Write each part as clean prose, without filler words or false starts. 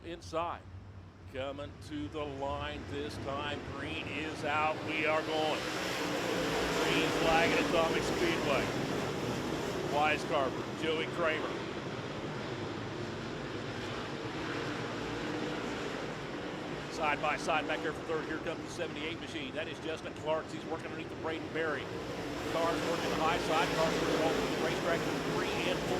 out inside. Coming to the line this time. Green is out. We are going. Green flag at Atomic Speedway. Weisgarber, Joey Kramer. Side by side back there for third. Here comes the 78 machine. That is Justin Clark. He's working underneath the Braden Berry. Cars working the high side. Cars working all through the racetrack in 3 and 4.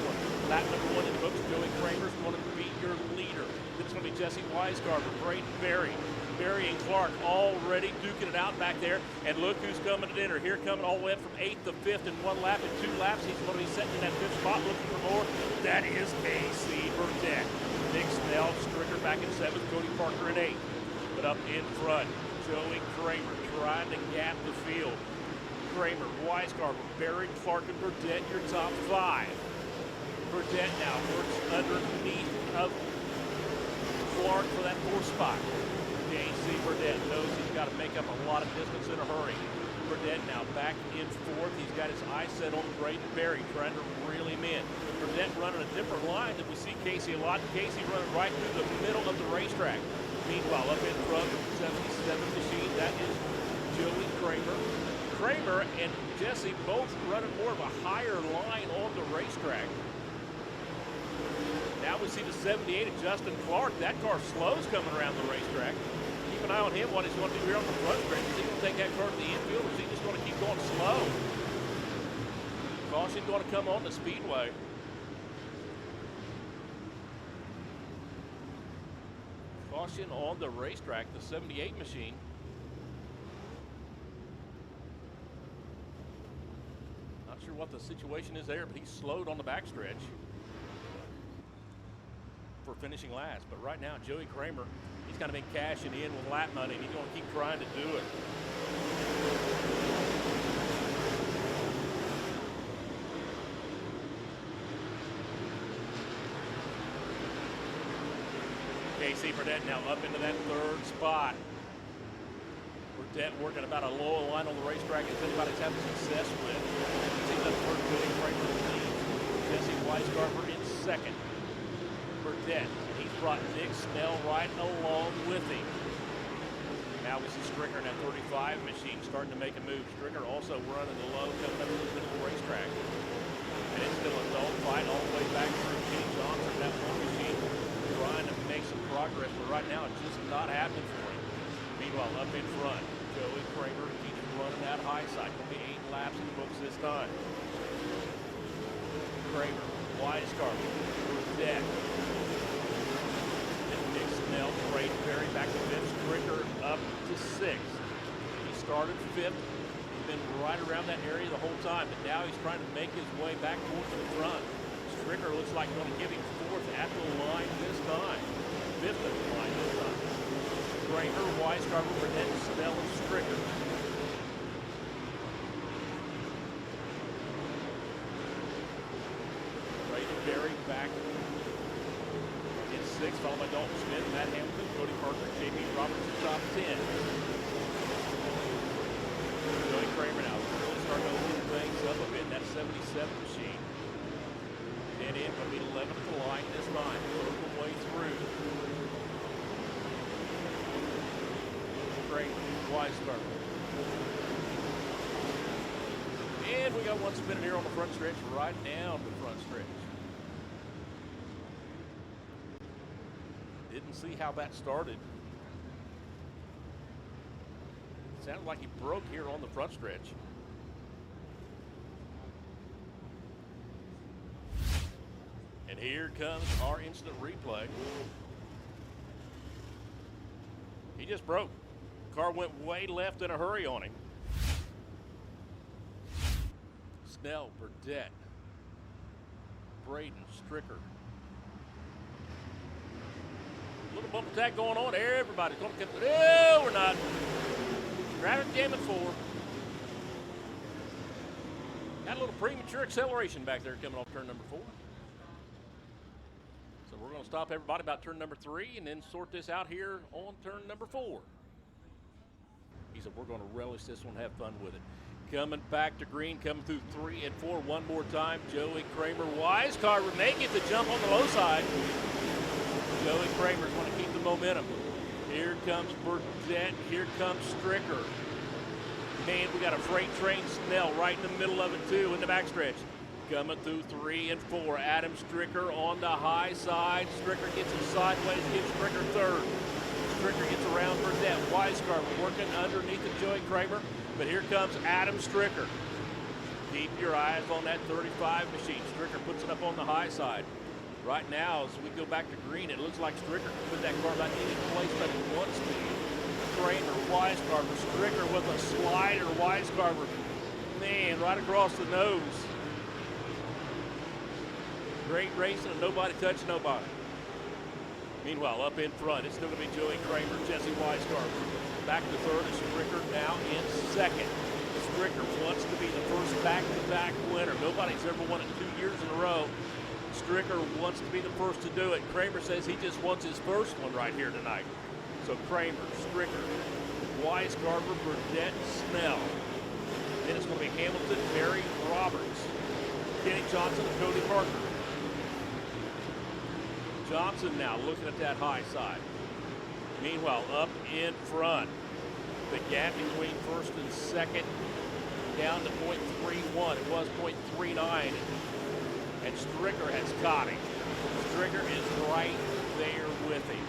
Lap number 1 in the books. Joey Kramer's going to be your leader. Then it's going to be Jesse Weisgarber, Braden Berry. Berry and Clark already duking it out back there. And look who's coming to dinner. Here coming all the way up from 8th to 5th in 1 lap. In 2 laps, he's going to be sitting in that 5th spot looking for more. That is AC Burdett. Nick Snell, Stricker back in 7th. Cody Parker in 8th. But up in front, Joey Kramer trying to gap the field. Kramer, Weisgarber, Berry, Clark, and Burdett, your top 5. Burdett now works underneath of Clark for that 4th spot. AC Burdett knows he's got to make up a lot of distance in a hurry. Burdett now back in 4th. He's got his eyes set on Braden Berry, trying to reel him in. Burdett running a different line than we see Casey a lot. Casey running right through the middle of the racetrack. Meanwhile, up in front, 77 machine, that is Joey Kramer. Kramer and Jesse both running more of a higher line on the racetrack. Now we see the 78 of Justin Clark. That car slows coming around the racetrack. Keep an eye on him, what he's going to do here on the front stretch. Is he going to take that car to the infield, or is he just going to keep going slow? Caution going to come on the Speedway. Caution on the racetrack, the 78 machine. Not sure what the situation is there, but he's slowed on the backstretch for finishing last. But right now, Joey Kramer, he's kind of been cashing in with lap money, and he's going to keep trying to do it. Casey Burdett now up into that 3rd spot. Burdett working about a low line on the racetrack as anybody's having success with. See that first Joey Kramer leads. Jesse Weisgarber in 2nd. Burdett, and he's brought Nick Snell right along with him. Now we see Stricker in that 35 machine starting to make a move. Stricker also running the low, coming up a little bit of the racetrack. And it's still a dull fight all the way back through Kenny Johnson, that 1 machine, trying to make some progress, but right now it's just not happening for him. Meanwhile, up in front, Joey Kramer keeps running that high side. Going to be 8 laps in the books this time. Kramer, Weisgarber, Burdett, and Nick Snell, Braden Berry back to 5th, Stricker up to 6th. He started 5th. He's been right around that area the whole time, but now he's trying to make his way back towards the front. Stricker looks like going to give him 4th at the line this time. 5th at the line this time. Kramer, Weisgarber, Burdett, Snell, and Stricker. Braden Berry back in 6th, followed by Dalton Smith, Matt Hamilton, Cody Parker, J.B. Robertson, top 10. Joey Kramer now really starting to open things up a bit. That 77 machine. And in, going to be 11th at the line this time. Working way through. Great, Weisgarber. And we got one spinning here on the front stretch, right down the front stretch. Didn't see how that started. Sounded like he broke here on the front stretch. And here comes our instant replay. He just broke. Car went way left in a hurry on him. Snell, Burdett, Braden, Stricker. A little bump attack going on. Everybody's going to get. No, we're not. Traffic jam at 4. Got a little premature acceleration back there coming off turn number 4. So we're going to stop everybody about turn number 3 and then sort this out here on turn number 4. He said we're going to relish this one, have fun with it. Coming back to green, coming through 3 and 4 one more time. Joey Kramer, Weisgarber making the jump on the low side. Joey Kramer's going to keep momentum. Here comes Burdett. Here comes Stricker. Man, we got a freight train Snell right in the middle of it too in the backstretch. Coming through 3 and 4. Adam Stricker on the high side. Stricker gets him sideways, gives Stricker third. Stricker gets around Burdett. Weisgarber working underneath of Joey Kramer. But here comes Adam Stricker. Keep your eyes on that 35 machine. Stricker puts it up on the high side. Right now, as we go back to green, it looks like Stricker can put that car about any place that he wants to. Kramer, Weisgarber, Stricker with a slider. Weisgarber, man, right across the nose. Great racing and nobody touched nobody. Meanwhile, up in front, it's still going to be Joey Kramer, Jesse Weisgarber. Back to third is Stricker now in second. Stricker wants to be the first back-to-back winner. Nobody's ever won it 2 years in a row. Stricker wants to be the first to do it. Kramer says he just wants his first one right here tonight. So Kramer, Stricker, Weisgarber, Burdett, Snell. Then it's going to be Hamilton, Barry, Roberts, Kenny Johnson, and Cody Parker. Johnson now looking at that high side. Meanwhile, up in front, the gap between first and second down to .31. It was .39. And Stricker has got him. Stricker is right there with him.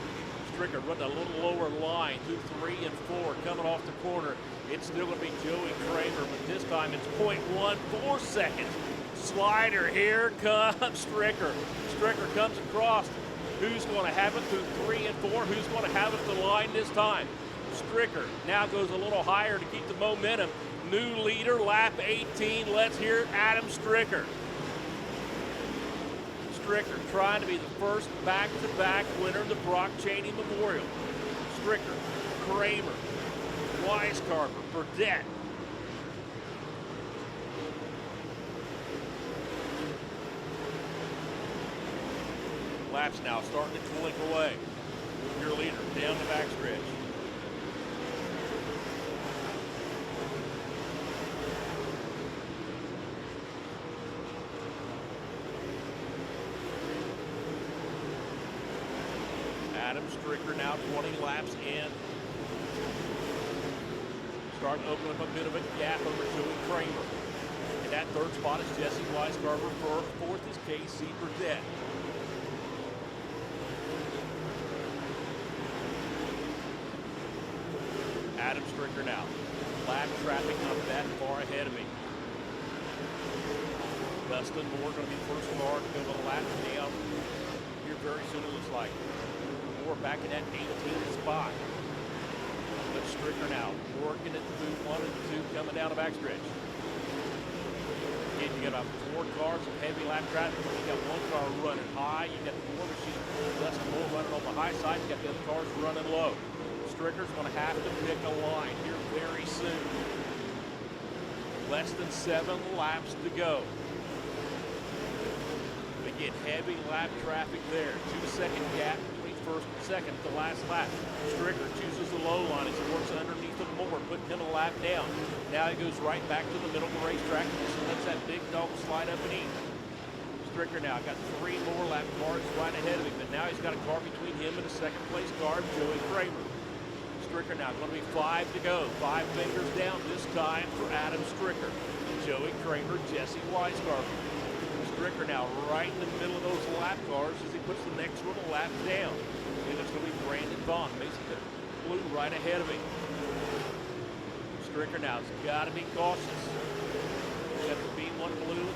Stricker running a little lower line through 3 and 4, coming off the corner. It's still going to be Joey Kramer, but this time it's .14 seconds. Slider, here comes Stricker. Stricker comes across. Who's going to have it through 3 and 4? Who's going to have it at the line this time? Stricker now goes a little higher to keep the momentum. New leader, lap 18. Let's hear Adam Stricker. Stricker trying to be the first back-to-back winner of the Brock Chaney Memorial. Stricker, Kramer, Weisgarber, Burdett. Laps now starting to blink away. Your leader down the backstretch. Adam Stricker now 20 laps in. Starting to open up a bit of a gap over Joey Kramer. And that third spot is Jesse Weisgarber. Fourth is KC Burdett. Adam Stricker now. Lap traffic not that far ahead of me. Dustin Moore going to be the first car to go to the lap down here very soon, it looks like. Moore back in that 18th spot. But Stricker now working it through 1 and 2 coming down the backstretch. Again, you got about 4 cars of heavy lap traffic. You got 1 car running high. You got the Moore machine, Dustin Moore running on the high side. You got the other cars running low. Stricker's going to have to pick a line here very soon. Less than 7 laps to go. We get heavy lap traffic there. 2-second gap between first and second at the last lap. Stricker chooses the low line as he works underneath the Moore, putting him a lap down. Now he goes right back to the middle of the racetrack and just lets that big dog slide up and eat. Stricker now got 3 more lap cars right ahead of him, but now he's got a car between him and the second place car, Joey Kramer. Stricker now going to be 5 to go. 5 fingers down this time for Adam Stricker. Joey Kramer, Jesse Weisgarber. Stricker now right in the middle of those lap cars as he puts the next little lap down. And it's going to be Brandon Vaughn, basically blue right ahead of him. Stricker now has got to be cautious. Got the B1 blue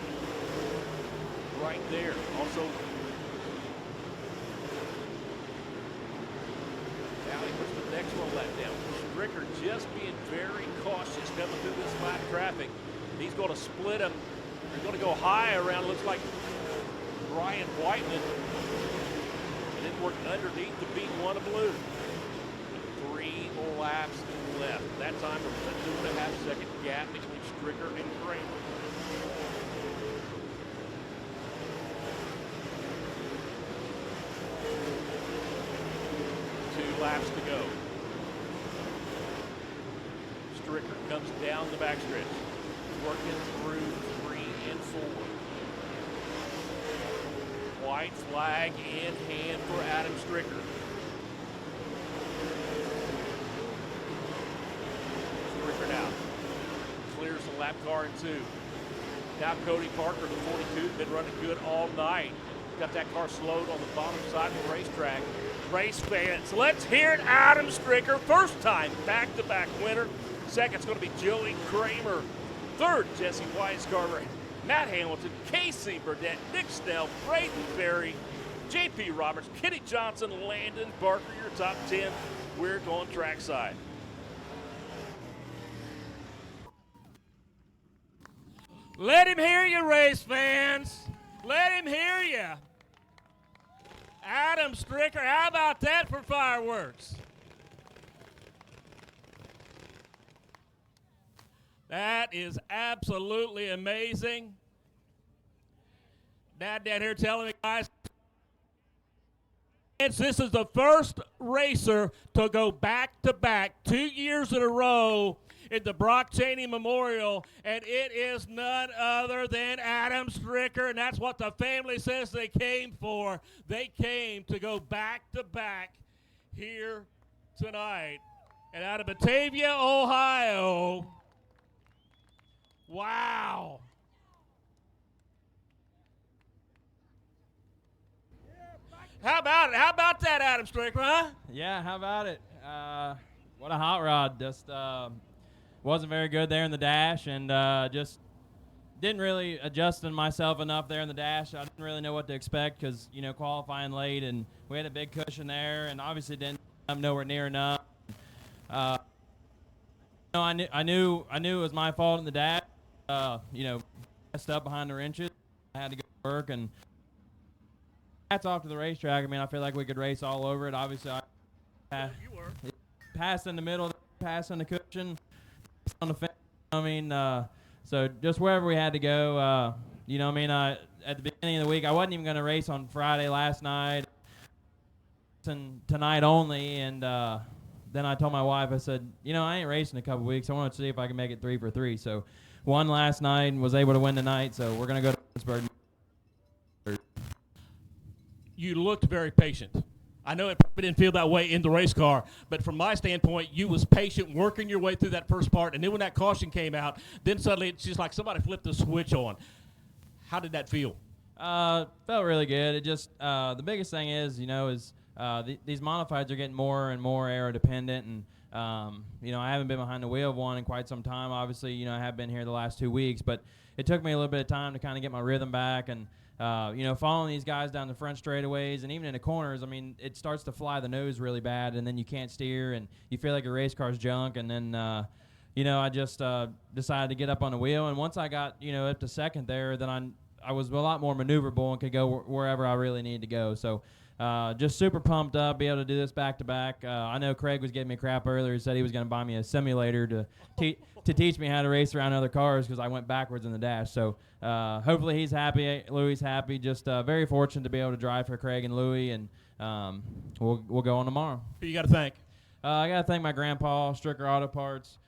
right there. Also, now he puts the next one lap down. Stricker just being very cautious coming through this lap traffic. He's going to split him. They're going to go high around, looks like Brian Whiteman. And then work underneath the B1 of blue. 3 laps left. That time there was a 2.5-second gap between Stricker and Kramer. Laps to go. Stricker comes down the backstretch, working through 3 and 4. White flag in hand for Adam Stricker. lap car in 2. Now Cody Parker, the 42, been running good all night. Got that car slowed on the bottom side of the racetrack. Race fans, let's hear it. Adam Stricker, first time back-to-back winner. Second's going to be Joey Kramer. Third, Jesse Weisgarber, Matt Hamilton, Casey Burdett, Nick Snell, Braden Berry, J.P. Roberts, Kenny Johnson, Landon Barker, your top 10. We're going trackside. Let him hear you, race fans. Let him hear you. Adam Stricker, how about that for fireworks? That is absolutely amazing. Dad down here telling me, guys, this is the first racer to go back-to-back 2 years in a row in the Brock Chaney Memorial, and it is none other than Adam Stricker, and that's what the family says they came for. They came to go back-to-back here tonight. And out of Batavia, Ohio, wow. How about it? How about that, Adam Stricker, huh? Yeah, how about it? What a hot rod. Just wasn't very good there in the dash, and just didn't really adjust myself enough there in the dash. I didn't really know what to expect because, you know, qualifying late, and we had a big cushion there, and obviously didn't come nowhere near enough. I knew it was my fault in the dash. You know, messed up behind the wrenches. I had to go to work, and hats off to the racetrack. I mean, I feel like we could race all over it. Obviously, You were. passed in the middle, passed in the cushion, on the fence. I mean, so just wherever we had to go. You know, I mean, at the beginning of the week, I wasn't even going to race on Friday last night, and tonight only. And then I told my wife, I said, you know, I ain't racing in a couple weeks. I want to see if I can make it 3 for 3. So won last night and was able to win tonight. So we're going to go to Pittsburgh. You looked very patient. I know it probably didn't feel that way in the race car, but from my standpoint, you was patient, working your way through that first part, and then when that caution came out, then suddenly it's just like somebody flipped the switch on. How did that feel? Felt really good. It just the biggest thing is, you know, these modifieds are getting more and more aero dependent, and you know, I haven't been behind the wheel of one in quite some time. Obviously, you know, I have been here the last 2 weeks, but it took me a little bit of time to kind of get my rhythm back, and you know, following these guys down the front straightaways and even in the corners, I mean, it starts to fly the nose really bad, and then you can't steer, and you feel like your race car's junk. And then, you know, I just decided to get up on the wheel, and once I got, you know, up to second there, then I was a lot more maneuverable and could go wherever I really needed to go. So just super pumped up, be able to do this back-to-back. I know Craig was giving me crap earlier. He said he was going to buy me a simulator to teach me how to race around other cars because I went backwards in the dash. So hopefully he's happy. Louis happy. Just very fortunate to be able to drive for Craig and Louis, and we'll go on tomorrow. Who you got to thank? I got to thank my grandpa, Stricker Auto Parts,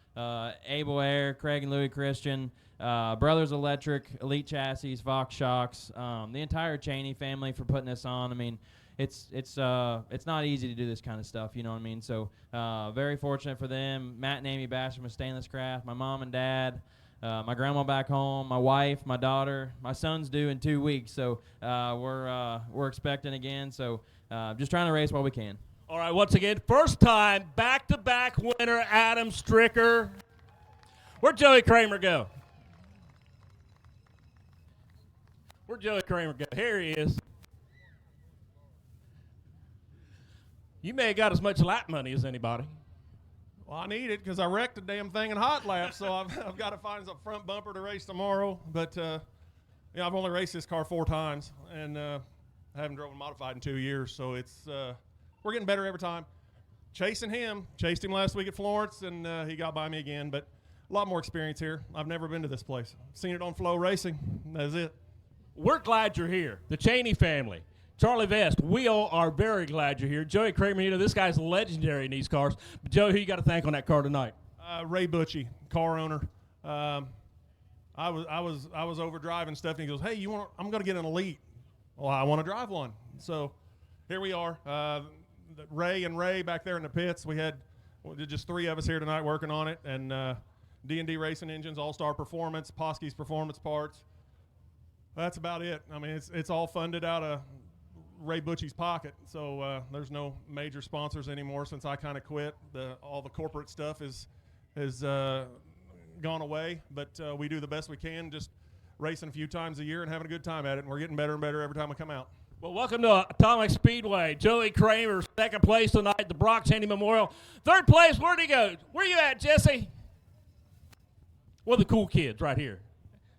Able Air, Craig and Louis Christian, Brothers Electric, Elite Chassis, Fox Shocks, the entire Chaney family for putting this on. I mean, it's not easy to do this kind of stuff, you know what I mean? So very fortunate for them. Matt and Amy Basham with Stainless Craft, my mom and dad, my grandma back home, my wife, my daughter. My son's due in 2 weeks, so we're expecting again. So just trying to race while we can. All right, once again, first time back-to-back winner, Adam Stricker. Where'd Joey Kramer go? Where'd Joey Kramer go? Here he is. You may have got as much lap money as anybody. Well, I need it because I wrecked the damn thing in hot laps, so I've got to find a front bumper to race tomorrow. But you know, I've only raced this car 4 times, and I haven't driven modified in 2 years, so it's we're getting better every time. Chased him last week at Florence, and he got by me again. But a lot more experience here. I've never been to this place. Seen it on Flow Racing. That's it. We're glad you're here. The Chaney family. Charlie Vest, we all are very glad you're here. Joey Kramer, you know, this guy's legendary in these cars. But Joey, who you got to thank on that car tonight? Ray Butchie, car owner. I was over driving stuff, and he goes, "Hey, I'm going to get an Elite." Well, I want to drive one. So here we are. Ray back there in the pits. We had just 3 of us here tonight working on it, and D&D Racing Engines, All-Star Performance, Poske's Performance Parts. That's about it. I mean, it's all funded out of Ray Butchie's pocket, so there's no major sponsors anymore since I kind of quit. All the corporate stuff is gone away, but we do the best we can, just racing a few times a year and having a good time at it, and we're getting better and better every time we come out. Well, welcome to Atomic Speedway. Joey Kramer, second place tonight, the Brock Chaney Memorial. Third place, where'd he go? Where you at, Jesse? Well, the cool kids right here.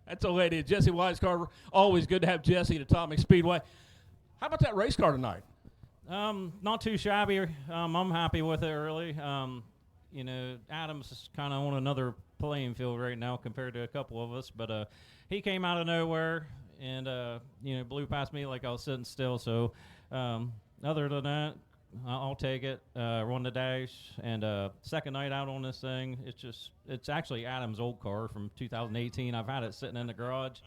That's the way it is. Jesse Weiscarver, always good to have Jesse at Atomic Speedway. How about that race car tonight? Not too shabby. I'm happy with it, really. You know, Adams is kind of on another playing field right now compared to a couple of us, but he came out of nowhere and, you know, blew past me like I was sitting still. So other than that, I'll take it. Run the dash, and second night out on this thing, it's actually Adam's old car from 2018. I've had it sitting in the garage,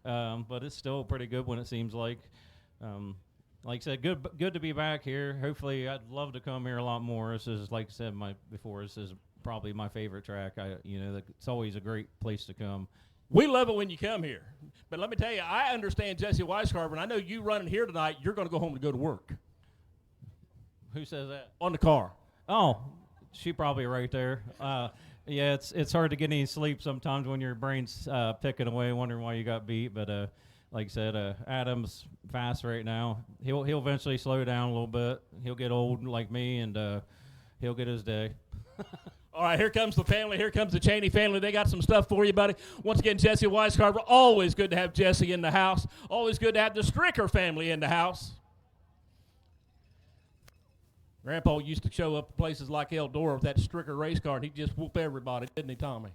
but it's still pretty good when it seems like. Like I said, good to be back here. Hopefully, I'd love to come here a lot more. This is, like I said before, this is probably my favorite track. It's always a great place to come. We love it when you come here. But let me tell you, I understand Jesse Weiscarver, and I know you running here tonight, you're going to go home to go to work. Who says that? On the car. Oh, she probably right there. Yeah, it's hard to get any sleep sometimes when your brain's picking away, wondering why you got beat. But like I said, Adam's fast right now. He'll eventually slow down a little bit. He'll get old like me, and he'll get his day. All right, here comes the family. Here comes the Chaney family. They got some stuff for you, buddy. Once again, Jesse Weiscarver. Always good to have Jesse in the house. Always good to have the Stricker family in the house. Grandpa used to show up at places like Eldora with that Stricker race car, and he'd just whoop everybody, didn't he, Tommy?